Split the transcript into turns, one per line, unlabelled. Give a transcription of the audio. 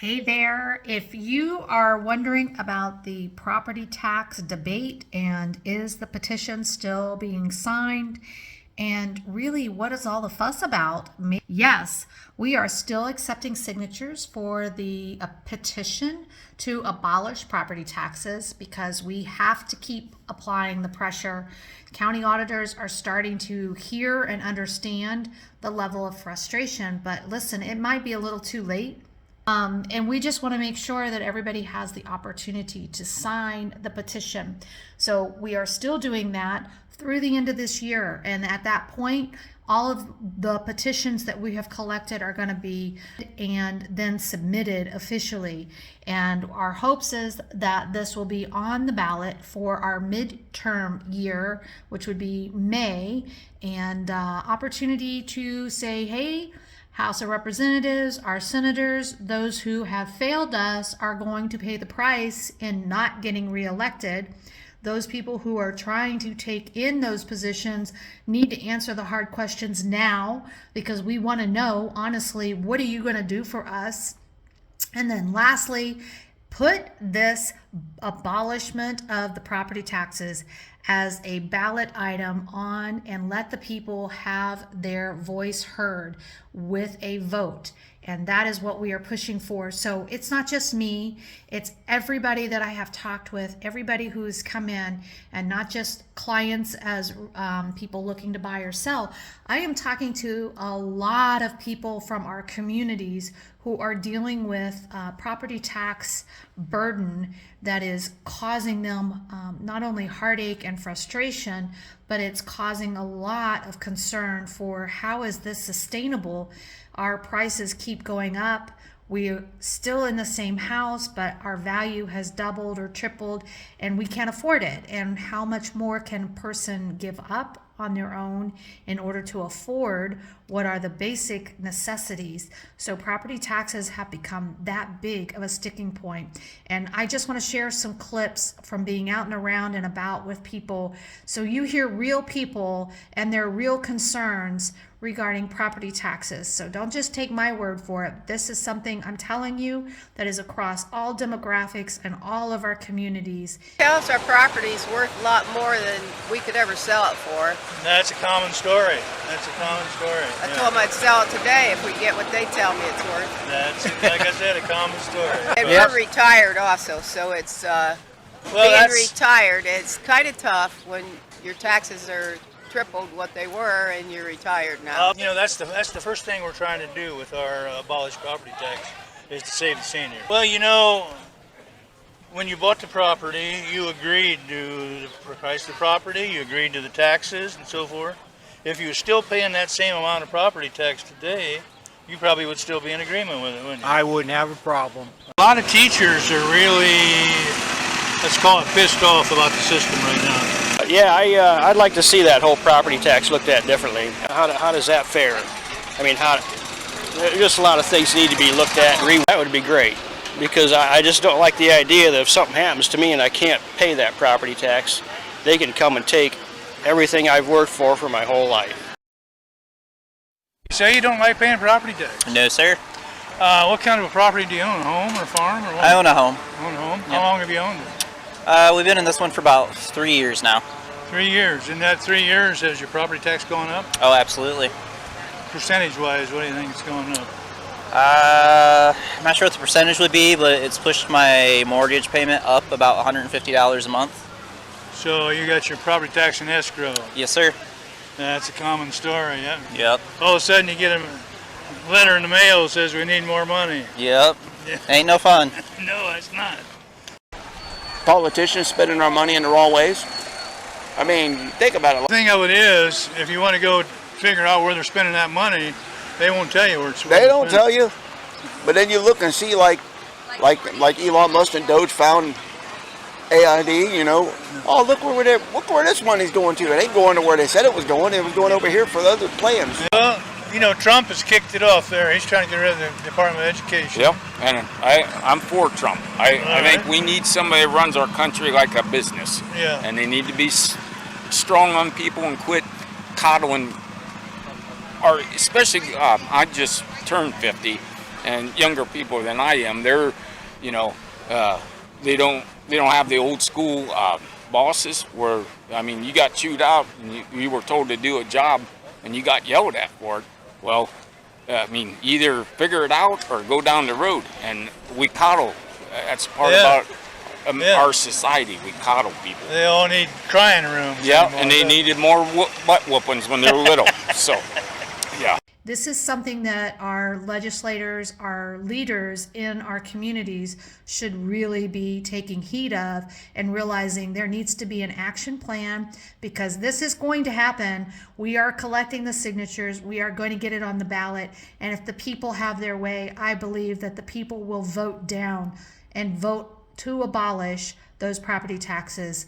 Hey there, if you are wondering about the property tax debate and is the petition still being signed and really what is all the fuss about? Yes, we are still accepting signatures for the petition to abolish property taxes because we have to keep applying the pressure. County auditors are starting to hear and understand the level of frustration, but listen, it might be a little too late. And we just want to make sure that everybody has the opportunity to sign the petition. So we are still doing that through the end of this year. And at that point, all of the petitions that we have collected are going to be and then submitted officially. And our hopes is that this will be on the ballot for our midterm year, which would be May, and opportunity to say, hey, House of Representatives, our senators, those who have failed us are going to pay the price in not getting reelected. Those people who are trying to take in those positions need to answer the hard questions now because we want to know, honestly, what are you going to do for us? And then lastly, put this abolishment of the property taxes as a ballot item on and let the people have their voice heard with a vote. And that is what we are pushing for. So it's not just me, it's everybody that I have talked with, everybody who's come in, and not just clients as people looking to buy or sell. I am talking to a lot of people from our communities who are dealing with property tax burden that is causing them not only heartache and frustration, but it's causing a lot of concern for how is this sustainable. Our prices keep going up. We're still in the same house, but our value has doubled or tripled and we can't afford it. And how much more can a person give up on their own in order to afford what are the basic necessities? So property taxes have become that big of a sticking point. And I just want to share some clips from being out and around and about with people so you hear real people and their real concerns regarding property taxes. So don't just take my word for it. This is something I'm telling you that is across all demographics and all of our communities.
Tell us our property is worth a lot more than we could ever sell it for.
That's a common story. That's a common story.
I told them I'd sell it today if we get what they tell me it's worth.
That's, like I said, a common story.
And we're retired also, so it's being retired. It's kind of tough when your taxes are tripled what they were and you're retired now.
You know, that's the first thing we're trying to do with our Abolish Property Tax is to save the senior. Well, you know, when you bought the property, you agreed to the price of the property, you agreed to the taxes and so forth. If you were still paying that same amount of property tax today, you probably would still be in agreement with it, wouldn't you?
I wouldn't have a problem.
A lot of teachers are really, let's call it, pissed off about the system right now.
Yeah, I'd like to see that whole property tax looked at differently. How does that fare? I mean, just a lot of things need to be looked at. That would be great, because I just don't like the idea that if something happens to me and I can't pay that property tax, they can come and take everything I've worked for my whole life.
You say you don't like paying property tax?
No, sir.
What kind of a property do you own? A home or a farm? Or what?
I own a home.
Own a home?
Yep.
How long have you owned it?
We've been in this one for about 3 years now.
3 years. In that 3 years, has your property tax gone up?
Oh, absolutely.
Percentage-wise, what do you think it's going up?
I'm not sure what the percentage would be, but it's pushed my mortgage payment up about $150 a month.
So you got your property tax in escrow.
Yes, sir.
That's a common story, yeah?
Yep.
All of a sudden you get a letter in the mail that says we need more money.
Yep. Ain't no fun.
No, it's not.
Politicians spending our money in the wrong ways. I mean, think about it.
The thing of it is, if you want to go figure out where they're spending that money, they won't tell you where it's spending.
They don't tell you, but then you look and see like Elon Musk and Doge found AID, you know. Oh, look where this money's going to. It ain't going to where they said it was going. It was going over here for the other plans.
Well, you know, Trump has kicked it off there. He's trying to get rid of the Department of Education.
Yep, and I'm for Trump. I think we need somebody that runs our country like a business.
Yeah.
And they need to be strong on people and quit coddling. Or especially, I just turned 50, and younger people than I am. They're, you know, they don't have the old school bosses where, I mean, you got chewed out and you were told to do a job and you got yelled at for it. Well, I mean, either figure it out or go down the road. And we coddle. That's part about our society. We coddle people.
They all need crying rooms.
Yeah, and they needed more butt whoopings when they were little. So, yeah.
This is something that our legislators, our leaders in our communities should really be taking heed of and realizing there needs to be an action plan, because this is going to happen. We are collecting the signatures. We are going to get it on the ballot. And if the people have their way, I believe that the people will vote down and vote to abolish those property taxes